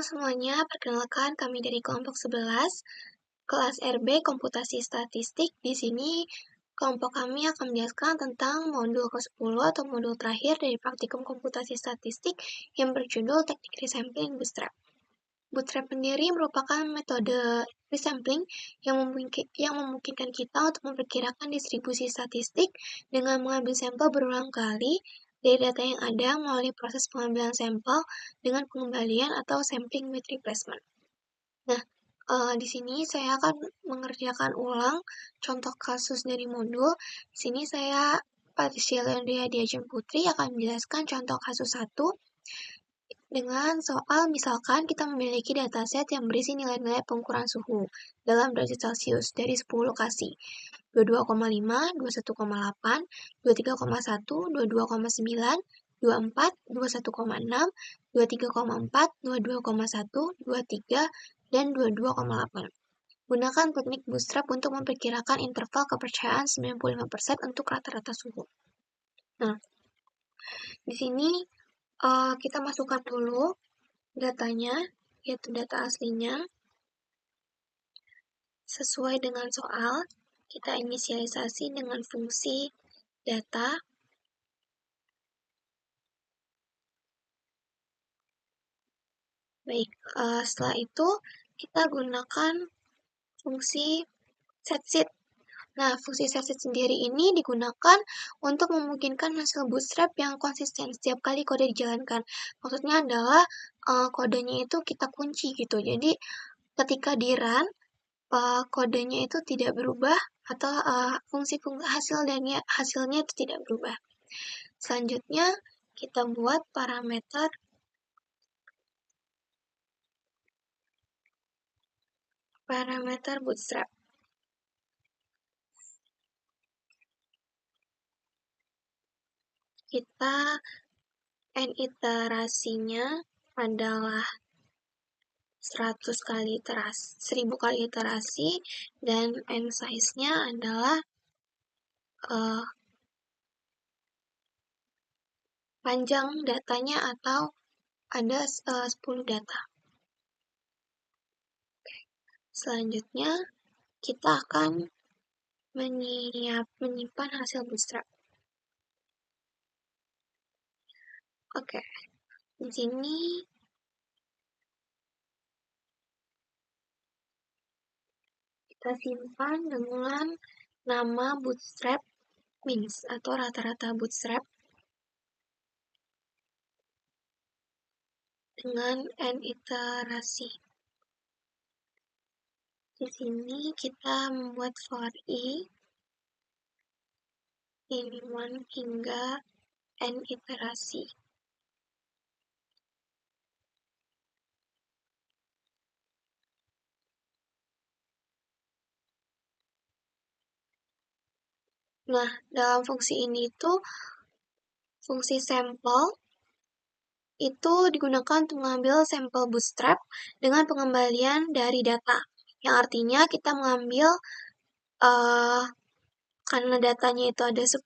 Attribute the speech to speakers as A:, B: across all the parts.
A: semuanya, perkenalkan kami dari kelompok 11, kelas RB Komputasi Statistik. Di sini kelompok kami akan menjelaskan tentang modul ke-10 atau modul terakhir dari praktikum komputasi statistik yang berjudul Teknik Resampling Bootstrap. Bootstrap sendiri merupakan metode resampling yang memungkinkan kita untuk memperkirakan distribusi statistik dengan mengambil sampel berulang kali dari data yang ada melalui proses pengambilan sampel dengan pengembalian atau sampling with replacement. Nah, di sini saya akan mengerjakan ulang contoh kasus dari modul. Di sini saya, Patricia Leandria Diajen Putri, akan menjelaskan contoh kasus 1 dengan soal misalkan kita memiliki dataset yang berisi nilai-nilai pengukuran suhu dalam derajat Celcius dari 10 lokasi. 22,5, 21,8, 23,1, 22,9, 24, 21,6, 23,4, 22,1, 23, dan 22,8. Gunakan teknik bootstrap untuk memperkirakan interval kepercayaan 95% untuk rata-rata suhu. Nah, di sini kita masukkan dulu datanya, yaitu data aslinya. Sesuai dengan soal, kita inisialisasi dengan fungsi data. Baik, setelah itu kita gunakan fungsi setSheet. Nah, fungsi setSheet sendiri ini digunakan untuk memungkinkan hasil bootstrap yang konsisten setiap kali kode dijalankan. Maksudnya adalah kodenya itu kita kunci gitu. Jadi, ketika di run, kodenya itu tidak berubah atau fungsi-fungsi hasilnya itu tidak berubah. Selanjutnya, kita buat parameter bootstrap. Kita n iterasinya adalah 1000 kali iterasi dan n size-nya adalah panjang datanya atau ada 10 data. Selanjutnya, kita akan menyimpan hasil bootstrap. Oke, di sini kita simpan dengan nama bootstrap means atau rata-rata bootstrap dengan n iterasi. Di sini kita membuat for i ini 1 hingga n iterasi. Nah, dalam fungsi ini itu fungsi sampel itu digunakan untuk mengambil sampel bootstrap dengan pengembalian dari data. Yang artinya kita mengambil karena datanya itu ada 10,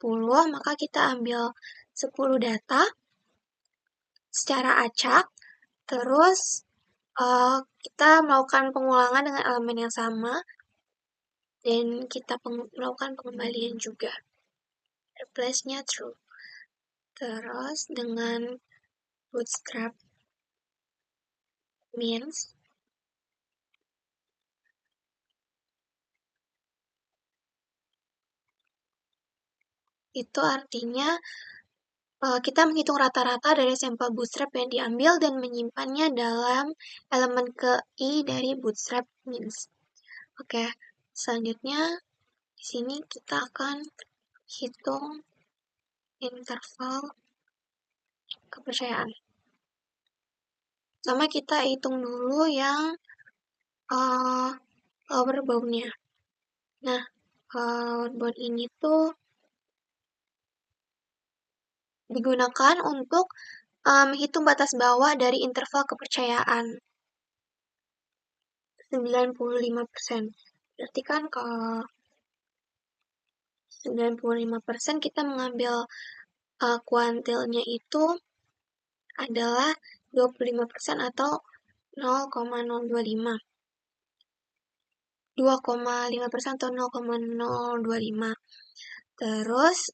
A: maka kita ambil 10 data secara acak, terus kita melakukan pengulangan dengan elemen yang sama, dan kita melakukan pengembalian juga. Replace-nya true. Terus dengan bootstrap means itu artinya kita menghitung rata-rata dari sampel bootstrap yang diambil dan menyimpannya dalam elemen ke-i dari bootstrap means. Oke, selanjutnya di sini kita akan hitung interval kepercayaan. Pertama kita hitung dulu yang lower bound-nya. Nah, lower bound ini tuh digunakan untuk menghitung batas bawah dari interval kepercayaan 95%. Berarti kan kalau 95% kita mengambil kuantilnya itu adalah 25% atau 0,025. 2,5% atau 0,025. Terus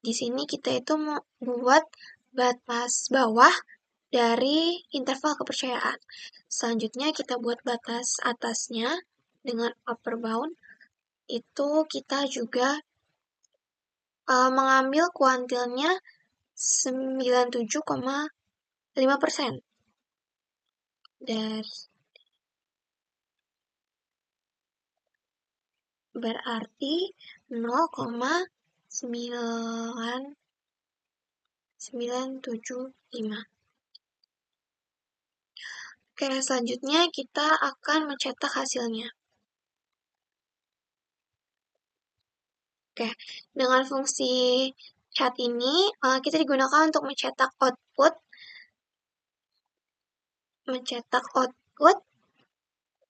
A: di sini kita itu mau buat batas bawah dari interval kepercayaan. Selanjutnya kita buat batas atasnya dengan upper bound. Itu kita juga mengambil kuantilnya 97,5%. Dari berarti 0,975. Oke, selanjutnya kita akan mencetak hasilnya. Oke, dengan fungsi cat ini kita digunakan untuk mencetak output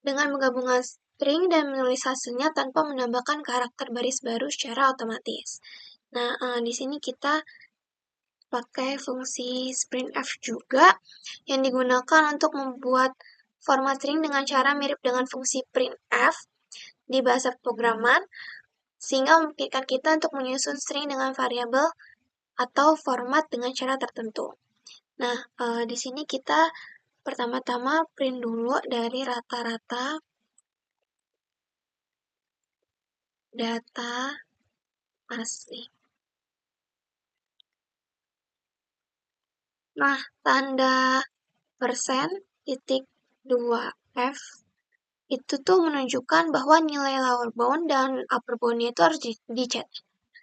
A: dengan menggabungkan string dan menulis hasilnya tanpa menambahkan karakter baris baru secara otomatis. Nah, di sini kita pakai fungsi sprintf juga yang digunakan untuk membuat format string dengan cara mirip dengan fungsi printf di bahasa pemrograman, sehingga memungkinkan kita untuk menyusun string dengan variabel atau format dengan cara tertentu. Nah, di sini kita pertama-tama print dulu dari rata-rata data asli. Nah, tanda persen titik 2F itu tuh menunjukkan bahwa nilai lower bound dan upper bound-nya itu harus dicetak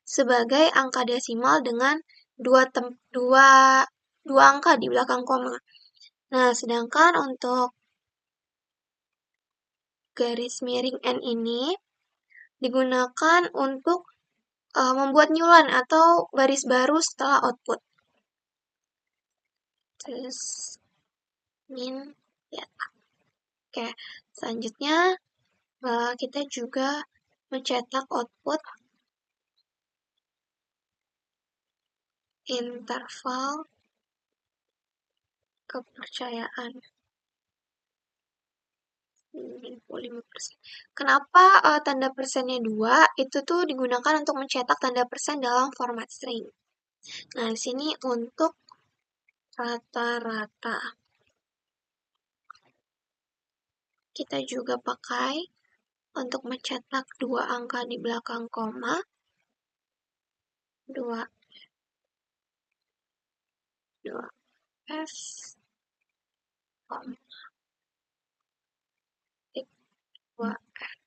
A: sebagai angka desimal dengan dua angka di belakang koma. Nah, sedangkan untuk garis miring N ini digunakan untuk membuat nyulan atau baris baru setelah output. Terus min ya. Oke, selanjutnya kita juga mencetak output interval kepercayaan 95%. Kenapa tanda persennya 2? Itu tuh digunakan untuk mencetak tanda persen dalam format string. Nah, di sini untuk rata-rata. Kita juga pakai untuk mencetak 2 angka di belakang koma. 2 F koma 2 F.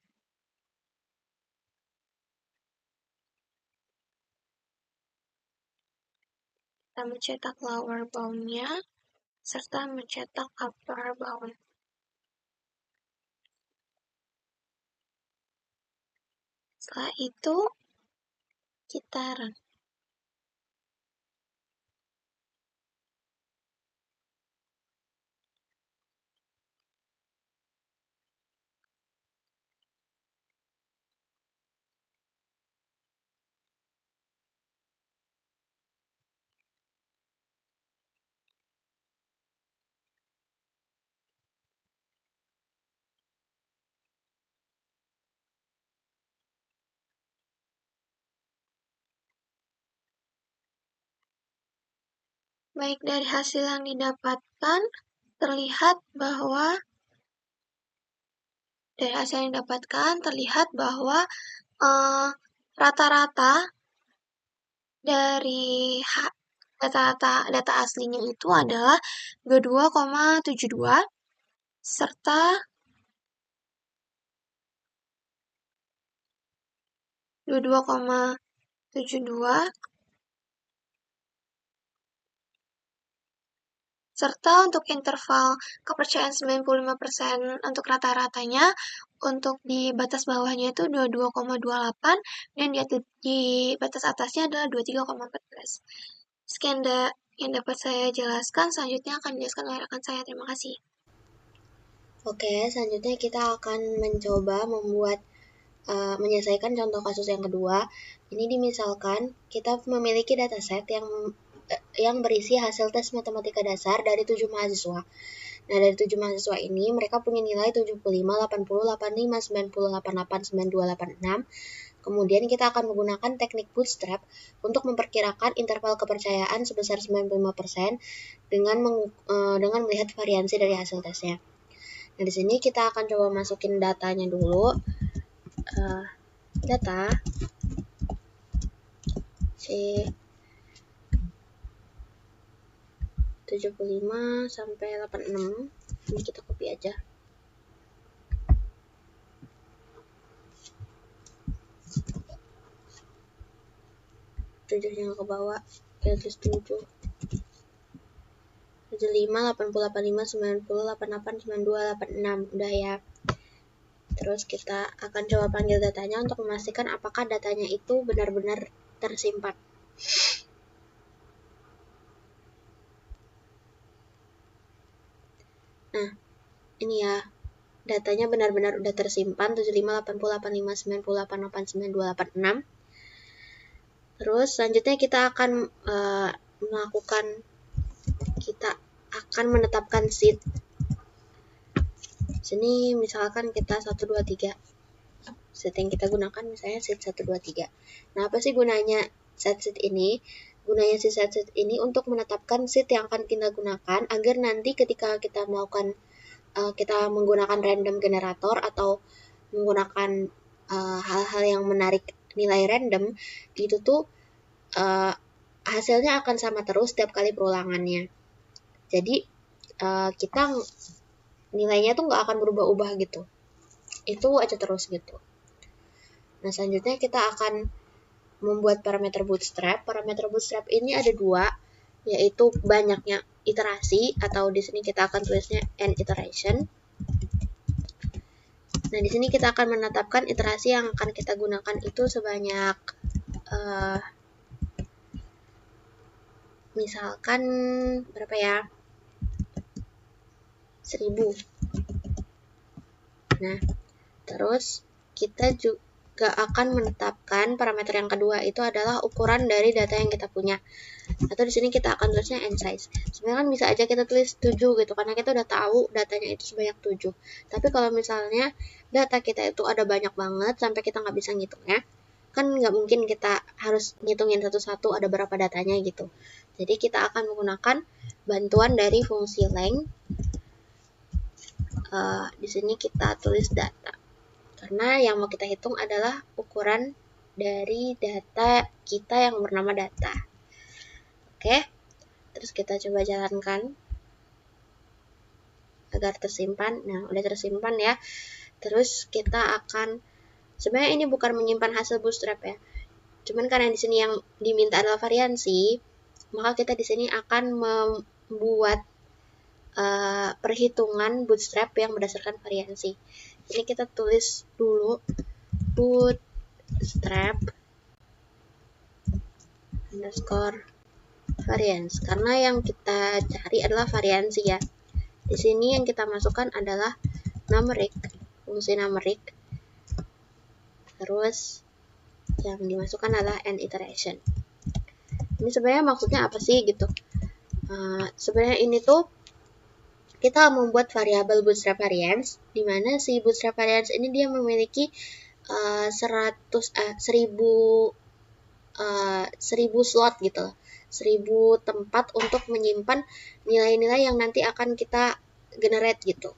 A: Kita mencetak lower bound-nya serta mencetak upper bound. Setelah itu kita run. Baik, dari hasil yang didapatkan terlihat bahwa rata-rata dari data aslinya itu adalah 22,72 serta 22,72 serta untuk interval kepercayaan 95% untuk rata-ratanya, untuk di batas bawahnya itu 22,28 dan di batas atasnya adalah 23,14. Sekian yang dapat saya jelaskan, selanjutnya akan dijelaskan oleh rekan saya. Terima kasih.
B: Oke, selanjutnya kita akan mencoba menyelesaikan contoh kasus yang kedua. Ini dimisalkan kita memiliki dataset yang berisi hasil tes matematika dasar dari 7 mahasiswa. Nah, dari 7 mahasiswa ini, mereka punya nilai 75, 80, 85, 90, 88, 92, 86. Kemudian kita akan menggunakan teknik bootstrap untuk memperkirakan interval kepercayaan sebesar 95% dengan melihat variansi dari hasil tesnya. Nah, di sini kita akan coba masukin datanya dulu. Data C 75 sampai 86. Ini kita copy aja. Tujuhnya ke bawah, kita tulis 7. 75, 80, 85, 90, 88, 92, 86. Udah ya. Terus kita akan coba panggil datanya untuk memastikan apakah datanya itu benar-benar tersimpan. Nah, ini ya. Datanya benar-benar udah tersimpan 75, 80, 85, 90, 88, 92, 86. Terus selanjutnya kita akan menetapkan seed. Sini misalkan kita 1, 2, 3. Seed yang kita gunakan misalnya seed 1, 2, 3. Nah, apa sih gunanya seed ini? Gunanya si seed ini untuk menetapkan seed yang akan kita gunakan agar nanti ketika kita menggunakan random generator atau menggunakan hal-hal yang menarik nilai random, itu tuh hasilnya akan sama terus setiap kali perulangannya. Jadi kita nilainya tuh nggak akan berubah-ubah gitu. Itu aja terus gitu. Nah, selanjutnya kita akan membuat parameter bootstrap. Parameter bootstrap ini ada 2, yaitu banyaknya iterasi, atau di sini kita akan tulisnya n iteration. Nah, di sini kita akan menetapkan iterasi yang akan kita gunakan itu sebanyak misalkan berapa ya? 1000. Nah, terus kita juga akan menetapkan parameter yang kedua, itu adalah ukuran dari data yang kita punya. Atau di sini kita akan tulisnya n size. Sebenarnya kan bisa aja kita tulis 7 gitu, karena kita udah tahu datanya itu sebanyak 7. Tapi kalau misalnya data kita itu ada banyak banget sampai kita nggak bisa ngitungnya, kan nggak mungkin kita harus ngitungin satu-satu ada berapa datanya gitu. Jadi kita akan menggunakan bantuan dari fungsi length. Di sini kita tulis data, karena yang mau kita hitung adalah ukuran dari data kita yang bernama data. Oke, terus kita coba jalankan agar tersimpan. Nah, udah tersimpan ya. Terus kita akan, sebenarnya ini bukan menyimpan hasil bootstrap ya, cuman karena di sini yang diminta adalah variansi, maka kita di sini akan membuat perhitungan bootstrap yang berdasarkan variansi. Ini kita tulis dulu bootstrap underscore variance, karena yang kita cari adalah variansi ya. Di sini yang kita masukkan adalah numeric, fungsi numeric. Terus yang dimasukkan adalah n iteration. Ini sebenarnya maksudnya apa sih gitu? Sebenarnya ini tuh kita membuat variabel bootstrap variance, di mana si bootstrap variance ini dia memiliki 1000 slot gitu, 1000 tempat untuk menyimpan nilai-nilai yang nanti akan kita generate gitu.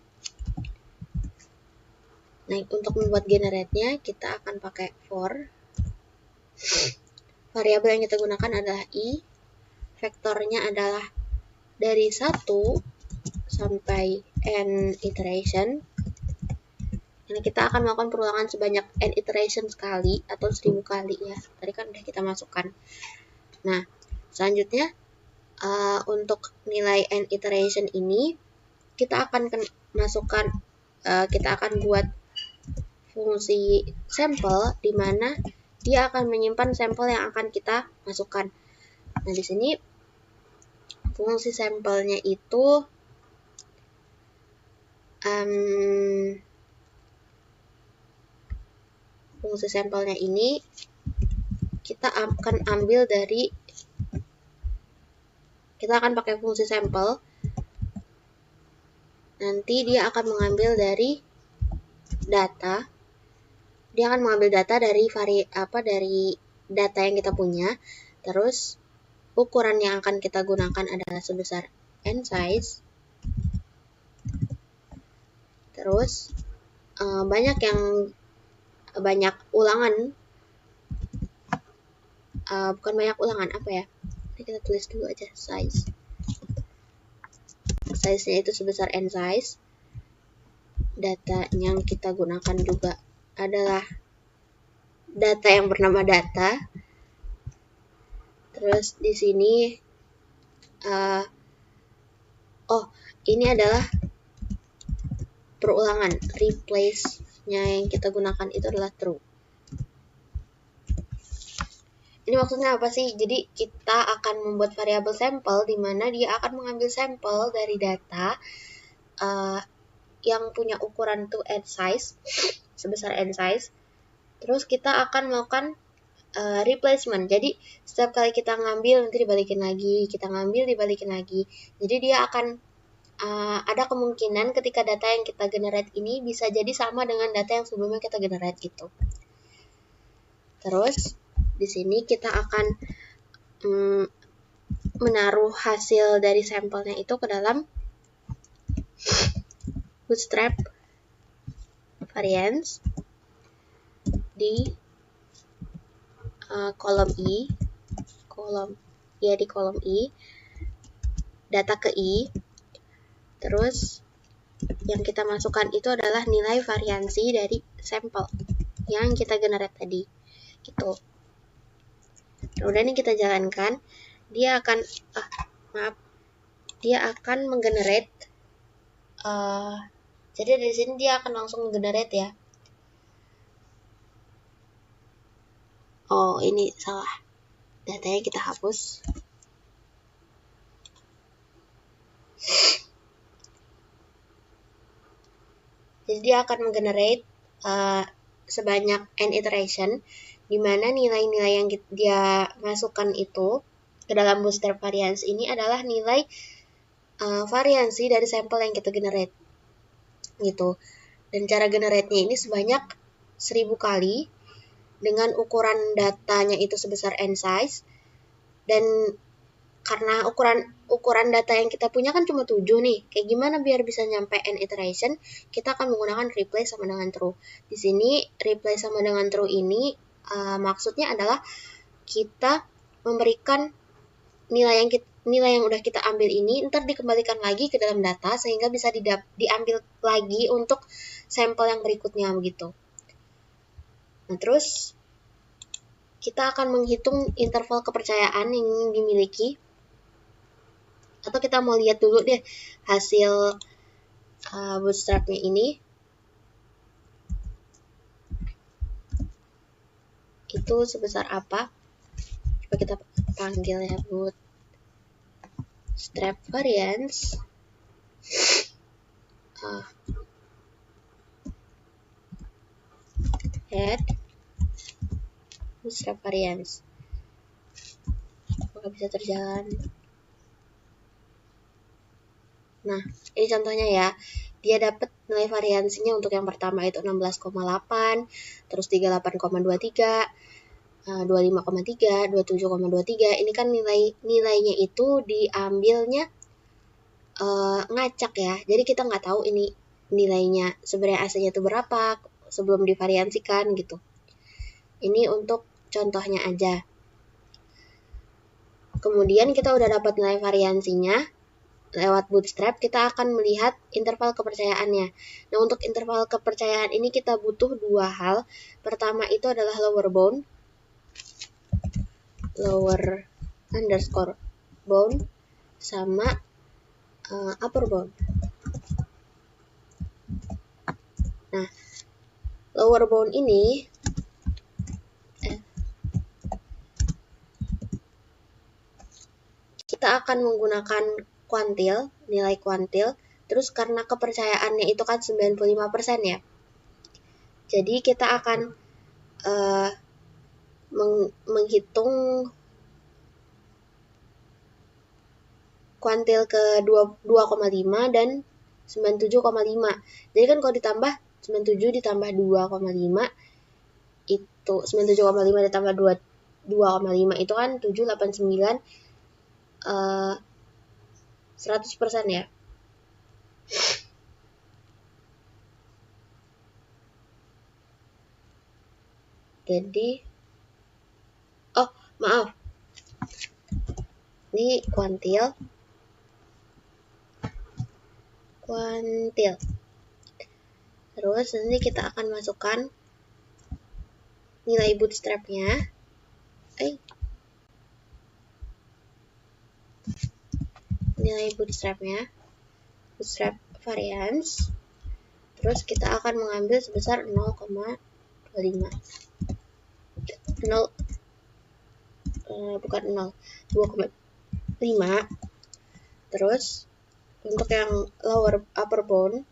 B: Nah, untuk membuat generate-nya kita akan pakai for. Variabel yang kita gunakan adalah i, vektornya adalah dari 1 sampai n iteration. Ini kita akan melakukan perulangan sebanyak n iteration sekali atau 1000 kali ya. Tadi kan udah kita masukkan. Nah, selanjutnya untuk nilai n iteration ini kita akan kita akan buat fungsi sampel, di mana dia akan menyimpan sampel yang akan kita masukkan. Nah, di sini fungsi sampelnya itu fungsi sampelnya ini kita akan pakai fungsi sampel nanti dia akan mengambil dari data. Dia akan mengambil data dari dari data yang kita punya. Terus ukuran yang akan kita gunakan adalah sebesar n size. Terus banyak ulangan, bukan banyak ulangan, apa ya? Ini kita tulis dulu aja size. Size-nya itu sebesar n size. Data yang kita gunakan juga adalah data yang bernama data. Terus di sini ini adalah perulangan, replace-nya yang kita gunakan itu adalah true. Ini maksudnya apa sih? Jadi kita akan membuat variabel sampel di mana dia akan mengambil sampel dari data yang punya ukuran tuh n size, sebesar n size. Terus kita akan melakukan replacement. Jadi setiap kali kita ngambil nanti dibalikin lagi, kita ngambil dibalikin lagi. Jadi dia akan ada kemungkinan ketika data yang kita generate ini bisa jadi sama dengan data yang sebelumnya kita generate gitu. Terus di sini kita akan menaruh hasil dari sampelnya itu ke dalam bootstrap variance di kolom I, data ke I. Terus yang kita masukkan itu adalah nilai variansi dari sampel yang kita generate tadi gitu. Kemudian ini kita jalankan, dia akan menggenerate. Jadi dari sini dia akan langsung menggenerate ya. Oh, ini salah. Datanya kita hapus. Jadi dia akan menggenerate sebanyak n iteration, di mana nilai-nilai yang dia masukkan itu ke dalam bootstrap variance ini adalah nilai variansi dari sampel yang kita generate gitu. Dan cara generate-nya ini sebanyak 1000 kali dengan ukuran datanya itu sebesar n size. Dan karena ukuran data yang kita punya kan cuma 7 nih. Kayak gimana biar bisa nyampe n iteration? Kita akan menggunakan replace sama dengan true. Di sini replace sama dengan true ini maksudnya adalah kita memberikan nilai yang udah kita ambil ini ntar dikembalikan lagi ke dalam data sehingga bisa diambil lagi untuk sampel yang berikutnya begitu. Nah, terus kita akan menghitung interval kepercayaan yang dimiliki. Atau kita mau lihat dulu deh hasil bootstrapnya ini. Itu sebesar apa? Coba kita panggil ya bootstrap variance. Head bootstrap variance. Apakah bisa terjalan? Nah, ini contohnya ya. Dia dapat nilai variansinya untuk yang pertama itu 16,8, terus 38,23, 25,3, 27,23. Ini kan nilainya itu diambilnya ngacak ya. Jadi kita nggak tahu ini nilainya sebenarnya aslinya itu berapa sebelum divariansikan gitu. Ini untuk contohnya aja. Kemudian kita udah dapat nilai variansinya. Lewat bootstrap kita akan melihat interval kepercayaannya. Nah, untuk interval kepercayaan ini kita butuh dua hal. Pertama itu adalah lower underscore bound sama upper bound. Nah, lower bound ini kita akan menggunakan nilai kuantil, terus karena kepercayaannya itu kan 95% ya. Jadi kita akan menghitung kuantil ke 2,5 dan 97,5. Jadi kan kalau ditambah 97 ditambah 2,5 itu 97,5 ditambah 2,5 itu kan 789 100% ya. Jadi maaf, ini kuantil. Terus nanti kita akan masukkan nilai bootstrapnya. Bootstrap variance. Terus kita akan mengambil sebesar 2,5. Terus untuk yang upper bound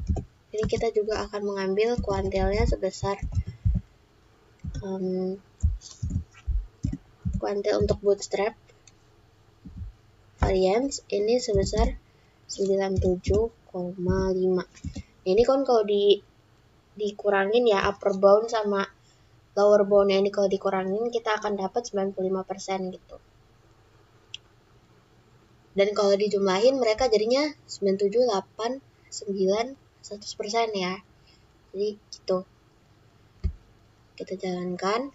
B: ini kita juga akan mengambil kuantilnya sebesar kuantil untuk bootstrap variance ini sebesar 97,5. Ini kan kalau dikurangin ya upper bound sama lower bound ini kalau dikurangin kita akan dapat 95% gitu. Dan kalau dijumlahin mereka jadinya 97, 8, 9, 100% ya. Jadi gitu. Kita jalankan.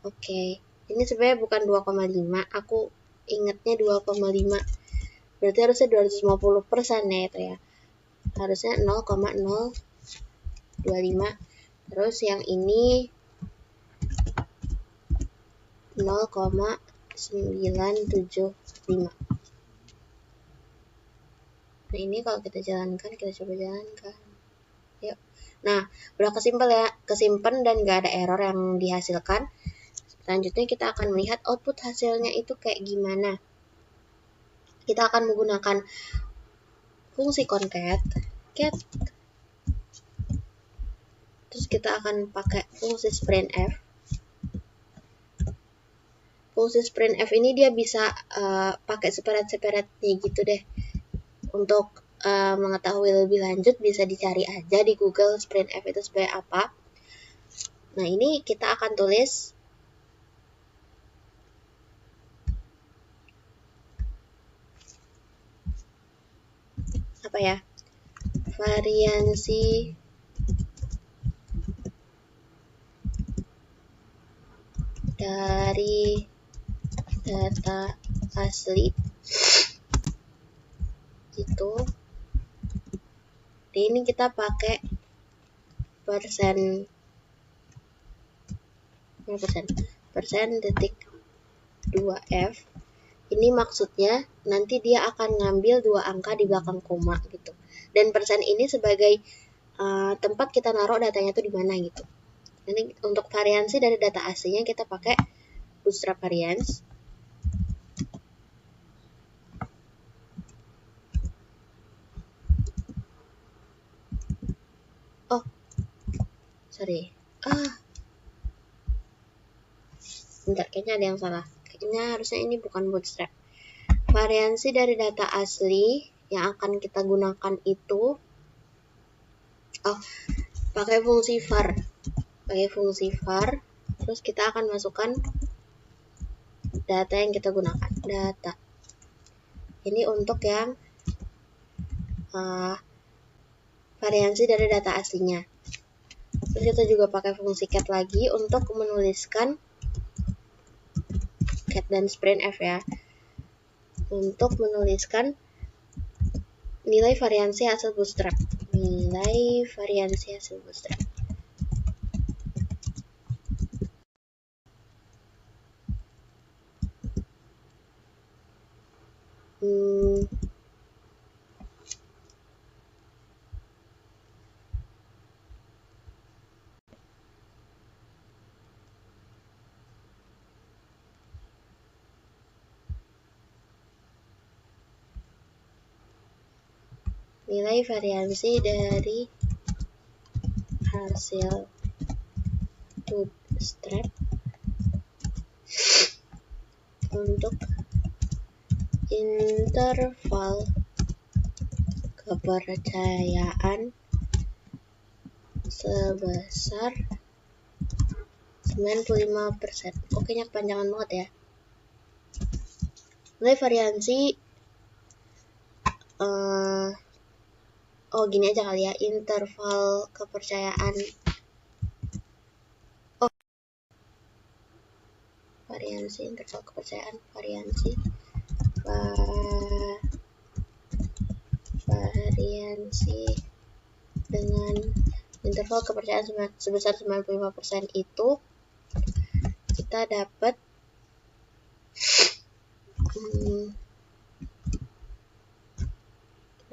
B: Oke. Ini sebenarnya bukan 2,5. Aku ingatnya 2,5. Berarti harusnya 250% ya itu ya. Harusnya 0,025. Terus yang ini 0,975. Nah ini kalau kita jalankan, kita coba jalankan. Yuk. Nah, udah kesimpan dan gak ada error yang dihasilkan. Selanjutnya kita akan melihat output hasilnya itu kayak gimana. Kita akan menggunakan fungsi concat. Terus kita akan pakai fungsi sprintf. Fungsi sprintf ini dia bisa pakai separate-nya gitu deh. Untuk mengetahui lebih lanjut bisa dicari aja di Google sprintf itu sebagai apa. Nah ini kita akan tulis variansi dari data asli gitu. Di ini kita pakai persen detik 2f. Ini maksudnya nanti dia akan ngambil 2 angka di belakang koma gitu. Dan persen ini sebagai tempat kita naruh datanya itu di mana gitu. Ini untuk variansi dari data aslinya kita pakai bootstrap variance. Bentar, kayaknya ada yang salah. Kayaknya harusnya ini bukan bootstrap. Variansi dari data asli yang akan kita gunakan itu pakai fungsi var. Terus kita akan masukkan data yang kita gunakan. Data. Ini untuk yang variansi dari data aslinya. Terus kita juga pakai fungsi cat lagi untuk menuliskan cat dan sprintf ya. Untuk menuliskan nilai variansi hasil bootstrap. Nilai variansi dari hasil strap untuk interval kepercayaan sebesar 95%. Kok kayaknya kepanjangan banget ya. Nilai variansi gini aja kali ya, interval kepercayaan interval kepercayaan variansi dengan interval kepercayaan sebesar 95% itu kita dapat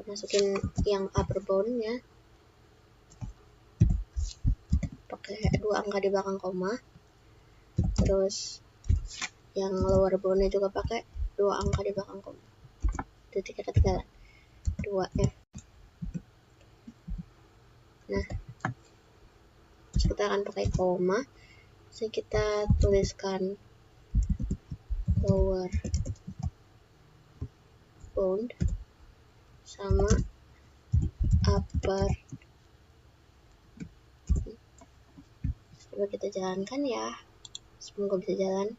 B: masukin yang upper bound ya, pakai 2 angka di belakang koma, terus yang lower boundnya juga pakai 2 angka di belakang koma, titik ketinggalan 2F. Nah, kita akan pakai koma, jadi kita tuliskan lower bound sama upper. Coba kita jalankan ya, semoga bisa jalan.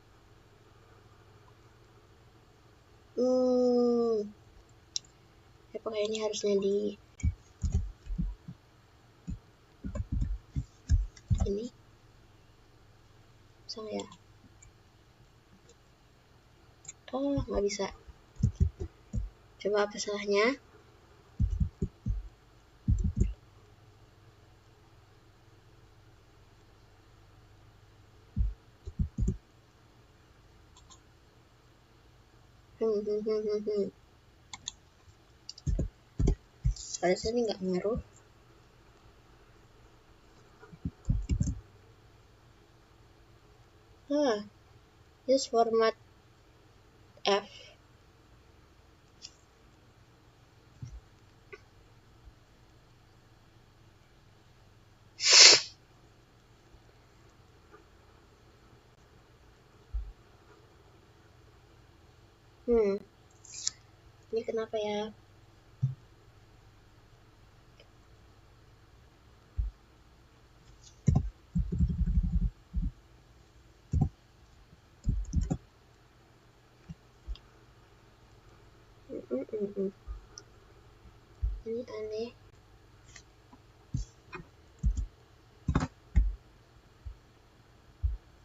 B: Ya pokoknya ini harusnya di ini sama ya. Nggak bisa. Coba apa salahnya? Harusnya ini nggak ngaruh. Use format F. Ini kenapa ya? Ini aneh.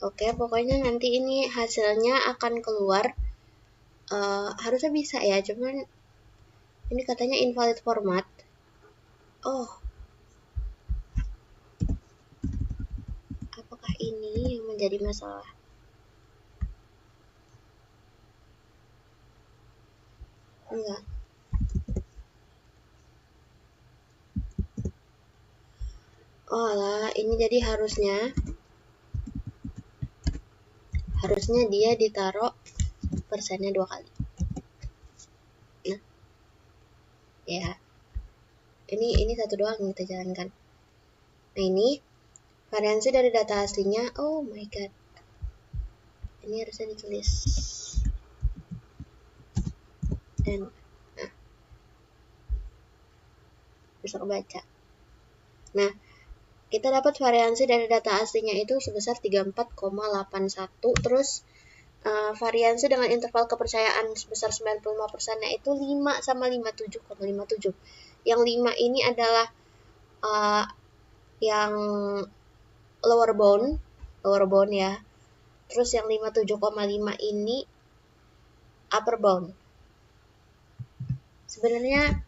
B: Oke, pokoknya nanti ini hasilnya akan keluar. Harusnya bisa ya, cuman ini katanya invalid format. Apakah ini yang menjadi masalah? Enggak. Ini jadi harusnya dia ditaruh persennya 2 kali. Nah, ya. Ini satu doang yang kita jalankan. Nah, ini variansi dari data aslinya. Oh my god. Ini harusnya ditulis. Dan bisa kebaca. Nah, kita dapat variansi dari data aslinya itu sebesar 34,81. Terus variansi dengan interval kepercayaan sebesar 95%-nya itu 5 sama 57,57. Yang 5 ini adalah yang lower bound ya. Terus yang 57,5 ini upper bound. Sebenarnya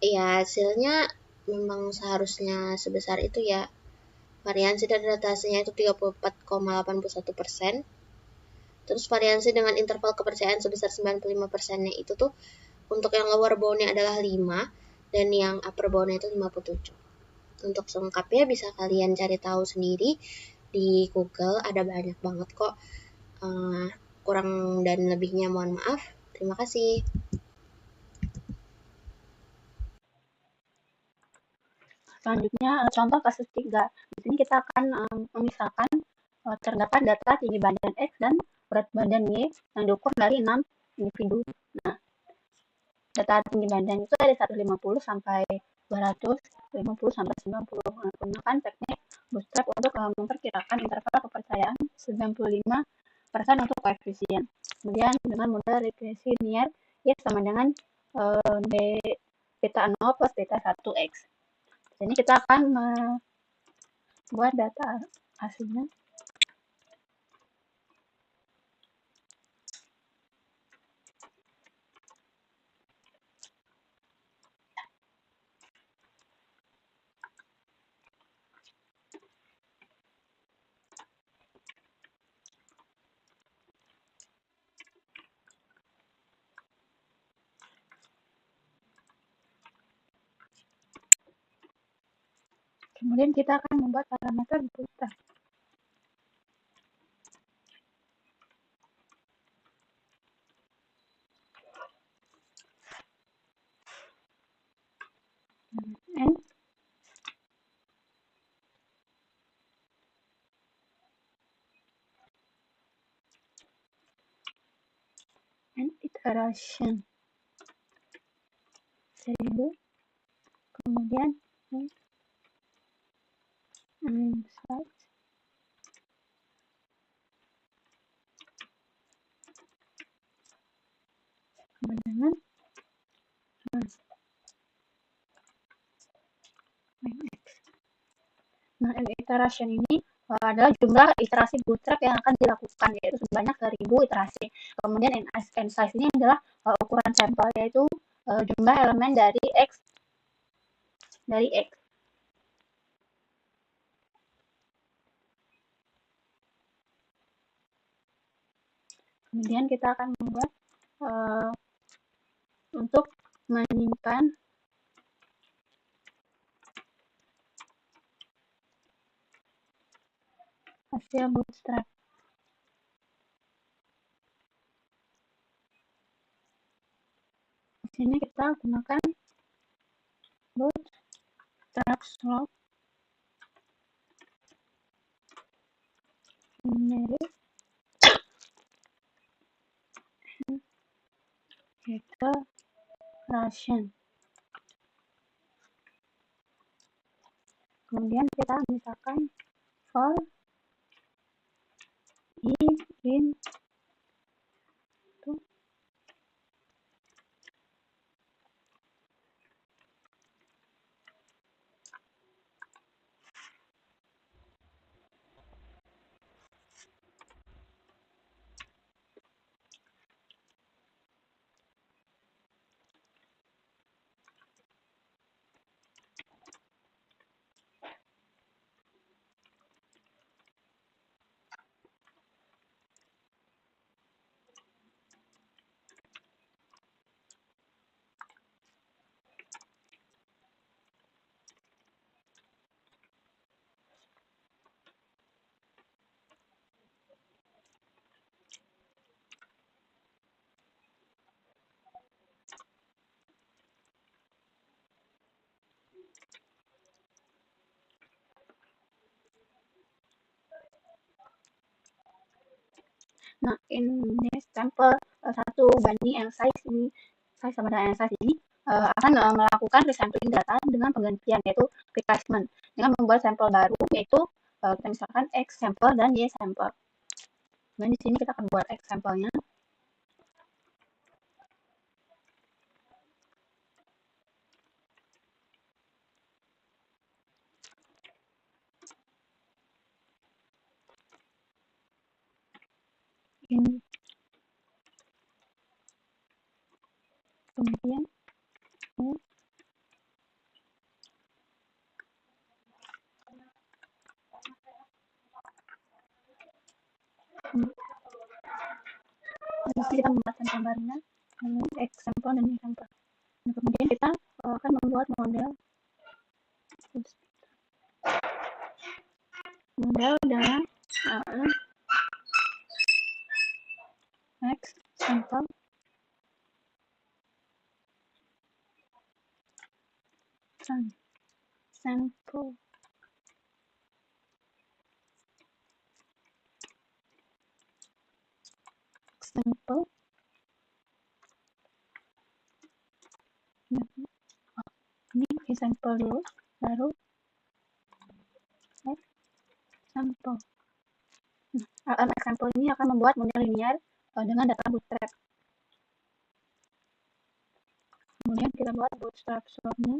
B: ya hasilnya memang seharusnya sebesar itu ya. Variansi dari data aslinya itu 34,81%. Terus variansi dengan interval kepercayaan sebesar 95%-nya itu tuh untuk yang lower bound-nya adalah 5 dan yang upper bound-nya itu 57. Untuk selengkapnya bisa kalian cari tahu sendiri di Google, ada banyak banget kok. Kurang dan lebihnya mohon maaf. Terima kasih.
C: Selanjutnya contoh kasus 3. Di sini kita akan memisahkan terdapat data tinggi badan X dan berat badan Y yang diukur dari 6 individu. Nah, data tinggi badan itu dari 150 sampai 250 sampai 90. Menggunakan teknik bootstrap untuk memperkirakan interval kepercayaan 95% untuk koefisien. Kemudian dengan model regresi linear Y sama dengan D beta 0 plus beta 1X. Jadi kita akan membuat data hasilnya. Kemudian kita akan membuat parameter bootstrap. And iteration 1000, kemudian size dengan Nah, iteration ini adalah jumlah iterasi bootstrap yang akan dilakukan, yaitu sebanyak 1000 iterasi. Kemudian n size ini adalah ukuran sampel, yaitu jumlah elemen dari X. Kemudian kita akan membuat untuk menyimpan hasil bootstrap. Di sini kita gunakan bootstrap slope numeric iteration. Kemudian kita misalkan for i in Nah, ini sampel 1:n size ini, size sama dengan n size ini akan melakukan resampling data dengan penggantian, yaitu replacement, dengan membuat sampel baru, yaitu kita misalkan X sampel dan Y sampel. Nah, di sini kita akan buat X sampelnya. Ini. Kemudian kita membuatkan gambarnya X sampel dan Y sampel. Nah, kemudian kita akan membuat model dengan X sampel example. Example. Ini example dulu, baru example. Example ini akan membuat model linear dengan data bootstrap. Kemudian kita buat bootstrap slope-nya.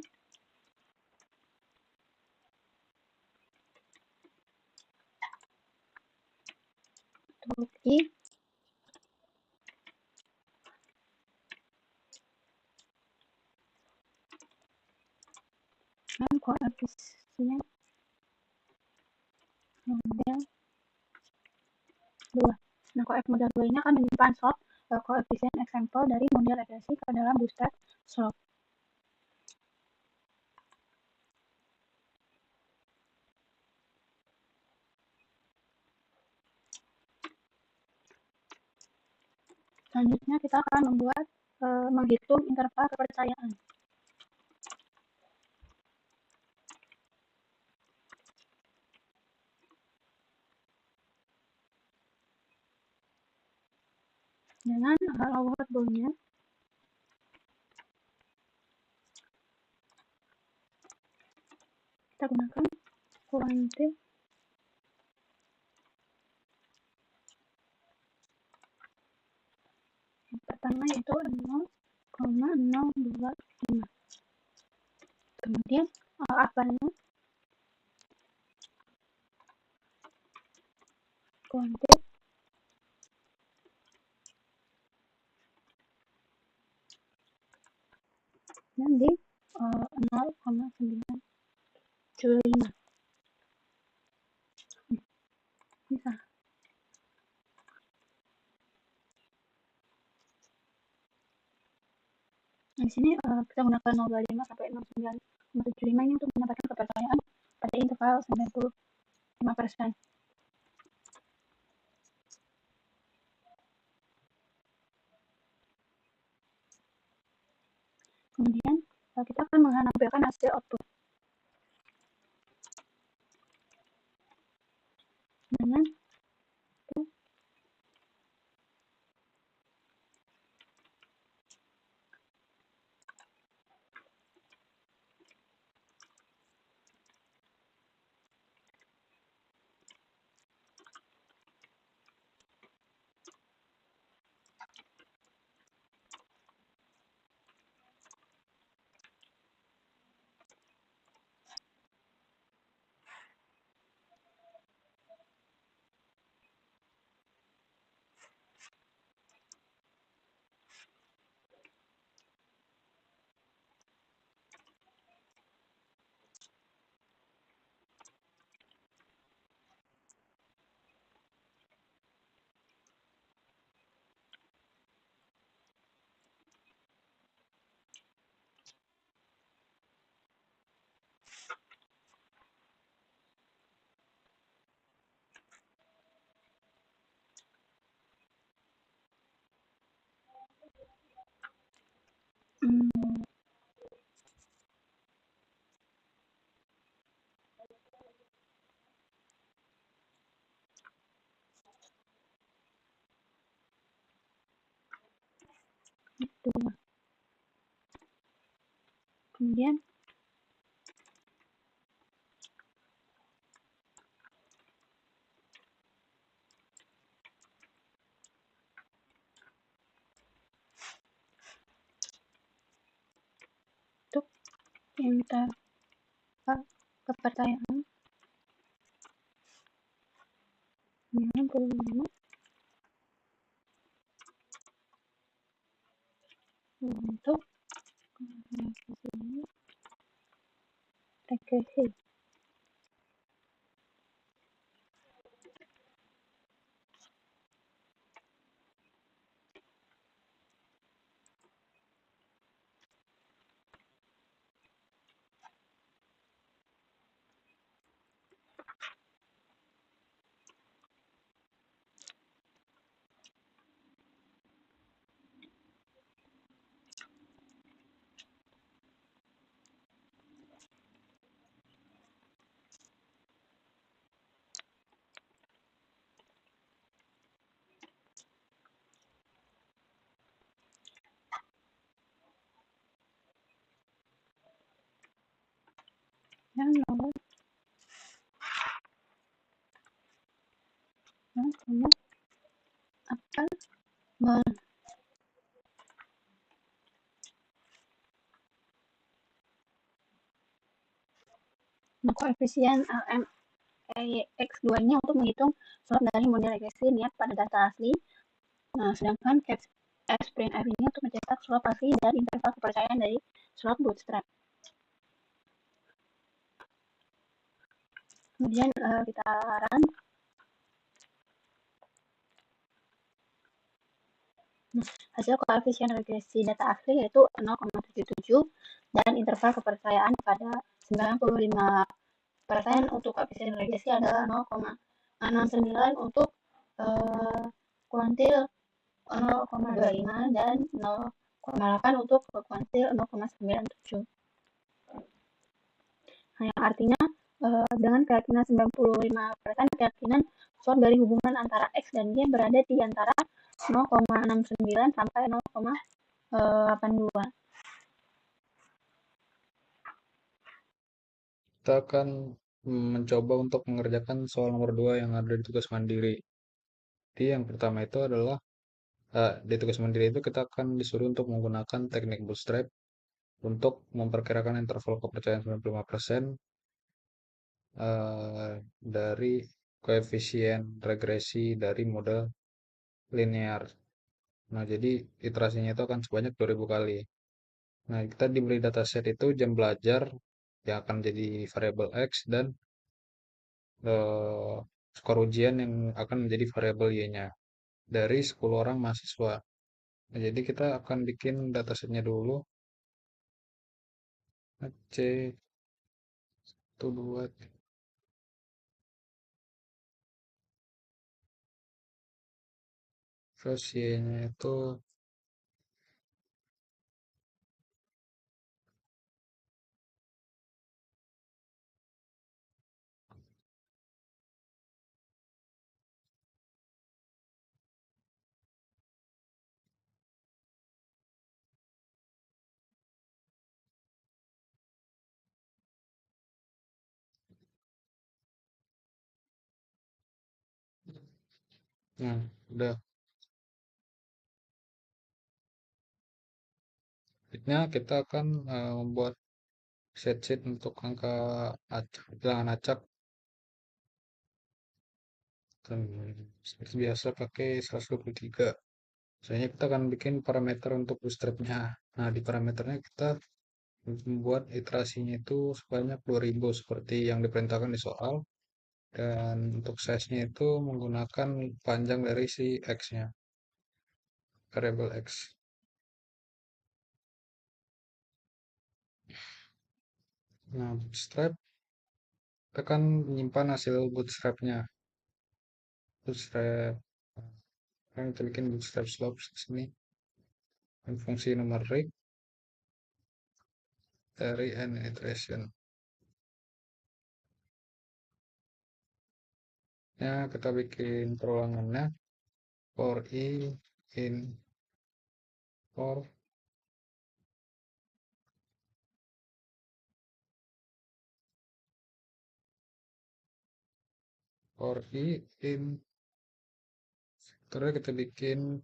C: Huruf I. Dan koefisien model 2. Nah, model 2 ini akan menyimpan slope koefisien example dari model regresi ke dalam bootstrap slope. Selanjutnya kita akan membuat menghitung interval kepercayaan. Dengan variable-nya kita gunakan kuantif yang pertama yaitu 0,025. Kemudian apanya kuantif dan di 0,975. Bisa. Nah, di sini kita gunakan 025 sampai 0,975 ini untuk mendapatkan kepercayaan pada interval 95%. Kemudian kita akan menampilkan hasil output dengan itu. Kemudian untuk interval kepercayaan 95 untuk regresi. yang 0, apa koefisien X2 ini untuk menghitung surat dari model regresi niat pada data asli. Nah, sedangkan F' ini untuk mencetak surat asli dan interval kepercayaan dari surat bootstrap. Kemudian kita run. Hasil koefisien regresi data asli yaitu 0,77 dan interval kepercayaan pada 95% untuk koefisien regresi adalah 0,69 untuk kuantil 0,25 dan 0,8 untuk kuantil 0,97. Nah, yang artinya dengan keyakinan 95% keyakinan suatu dari hubungan antara X dan Y berada di antara 0,69 sampai 0,82.
D: Kita akan mencoba untuk mengerjakan soal nomor 2 yang ada di tugas mandiri. Jadi yang pertama itu adalah di tugas mandiri itu kita akan disuruh untuk menggunakan teknik bootstrap untuk memperkirakan interval kepercayaan 95% dari koefisien regresi dari model linear. Nah, jadi iterasinya itu akan sebanyak 2000 kali. Nah, kita diberi dataset itu jam belajar yang akan jadi variabel X dan eh, skor ujian yang akan menjadi variabel Y-nya dari 10 orang mahasiswa. Nah, jadi kita akan bikin datasetnya dulu. C 2 terus Y-nya itu nah, udah. Selanjutnya kita akan membuat set sheet untuk angka acak, bilangan acak. Dan seperti biasa pakai 123. Misalnya kita akan bikin parameter untuk bootstrapnya. Nah, di parameternya kita membuat iterasinya itu sebanyak 2000 seperti yang diperintahkan di soal. Dan untuk size-nya itu menggunakan panjang dari si X-nya, variable X. Nah, bootstrap, kita akan menyimpan hasil bootstrapnya. Bootstrap, nah, kita bikin bootstrap slopes di sini. Dan fungsi numerik dari n iteration. Ya, kita bikin perulangannya for i in for i in terus kita bikin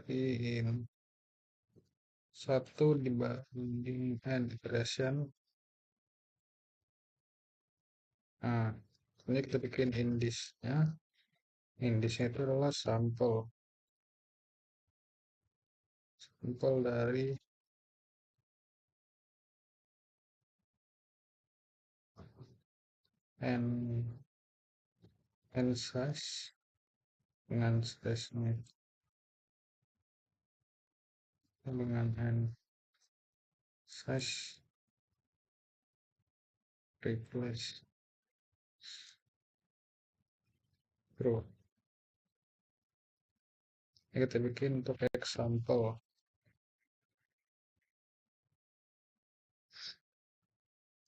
D: i in 1 dibanding n iteration. Nah, ini kita bikin indisnya. Indisnya itu adalah sampel dari n size dengan size-nya dengan n size replace row. Ini kita bikin untuk example.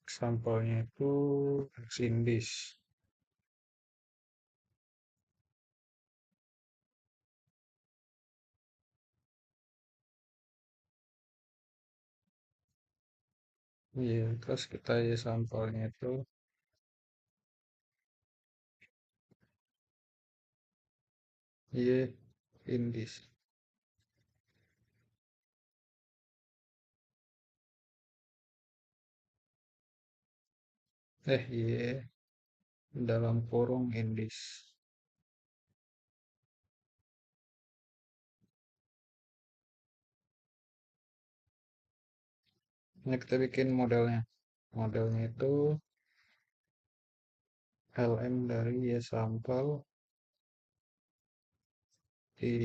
D: Sampelnya itu xindis. Iya, terus kita ya sampelnya itu Y indis. Y dalam kurung indis. Ini kita bikin modelnya. Modelnya itu LM dari Y sampel di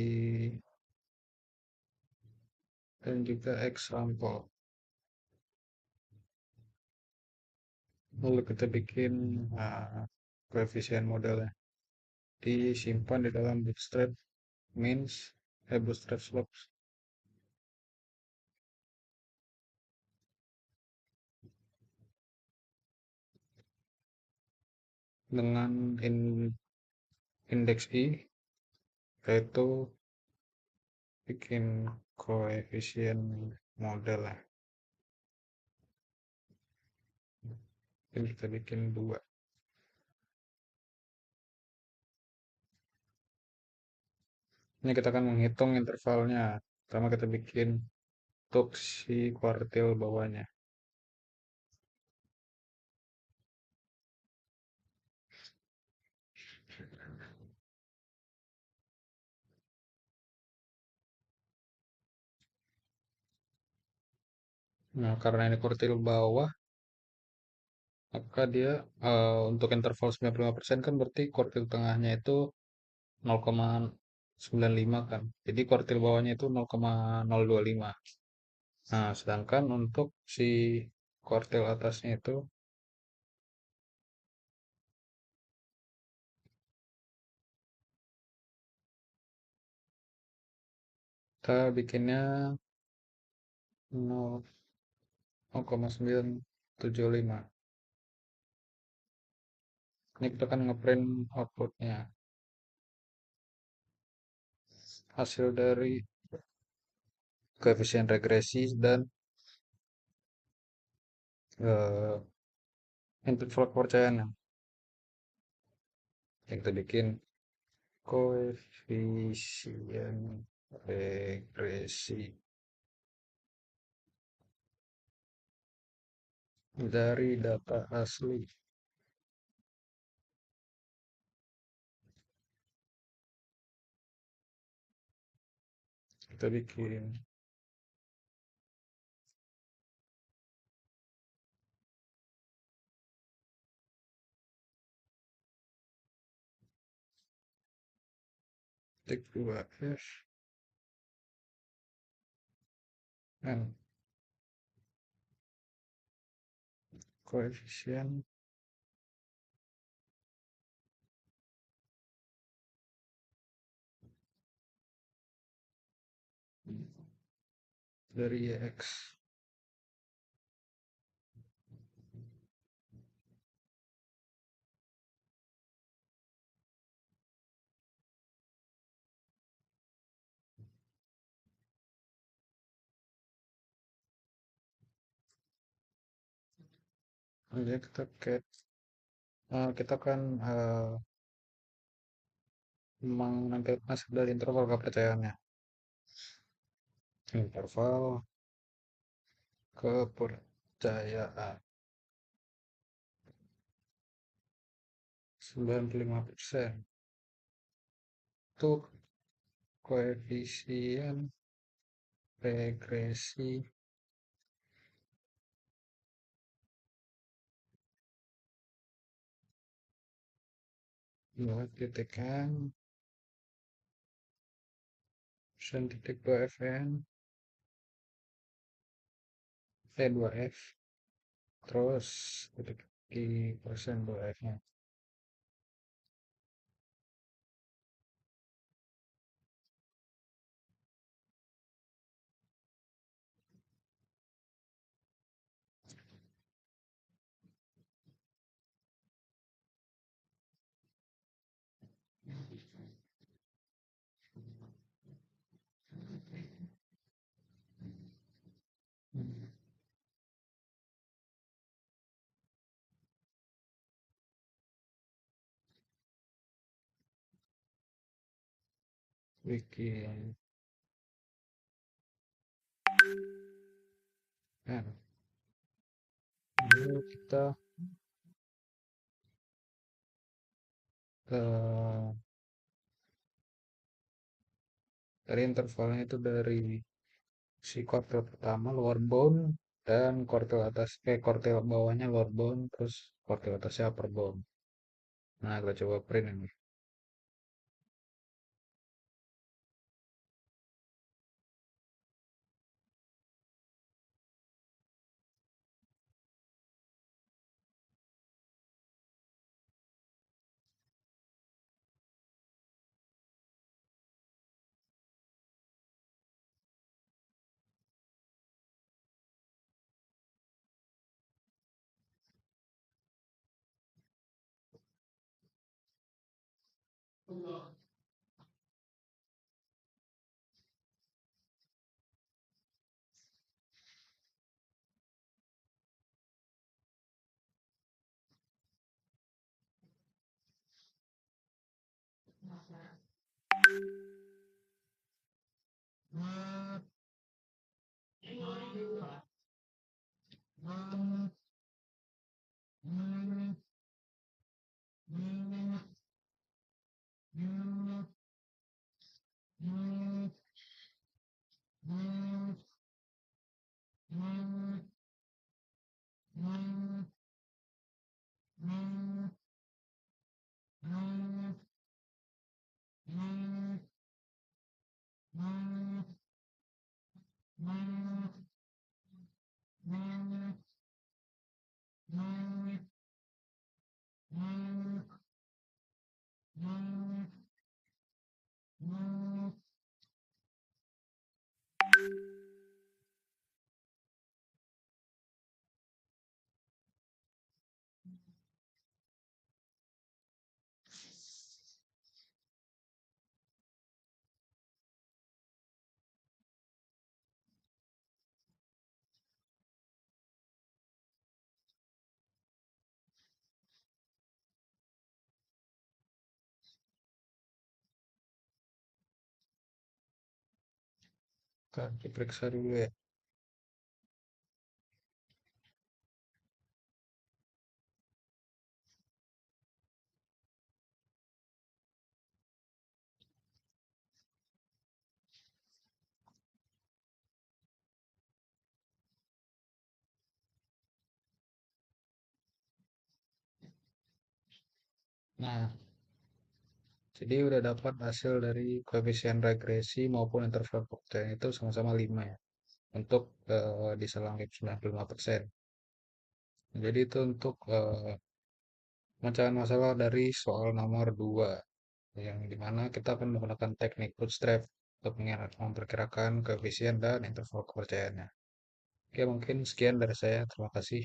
D: dan juga X sampel. Lalu kita bikin koefisien modelnya. Disimpan di dalam bootstrap means bootstrap slopes dengan indeks I, yaitu bikin koefisien model ya. Ini kita bikin 2. Ini kita akan menghitung intervalnya. Pertama kita bikin untuk si kuartil bawahnya. Nah, karena ini kuartil bawah, maka dia untuk interval 95% kan berarti kuartil tengahnya itu 0,95 kan. Jadi kuartil bawahnya itu 0,025. Nah, sedangkan untuk si kuartil atasnya itu kita bikinnya 0,975. Ini kita kan ngeprint outputnya. Hasil dari koefisien regresi dan interval kepercayaan yang kita bikin koefisien regresi dari data asli. Kita bikin tik 2F dan koefisien dari X. Jadi kita kan menampilkan hasil dari interval kepercayaannya. Interval kepercayaan 95% untuk koefisien regresi dua titik n persen titik 2 fn 2f terus titik i persen 2f nya. bikin n. Lalu kita eh, dari intervalnya itu dari si kuartil pertama lower bound dan kuartil atas kuartil bawahnya lower bound terus kuartil atasnya upper bound. Nah, kita coba print ini. Kita diperiksa dulu ya. Nah, jadi udah dapat hasil dari koefisien regresi maupun interval Courtine itu sama-sama 5 ya. Untuk di selang 95%. Jadi itu untuk pemecahan masalah dari soal nomor 2 yang dimana kita akan menggunakan teknik bootstrap untuk memperkirakan koefisien dan interval kepercayaannya. Oke, mungkin sekian dari saya. Terima kasih.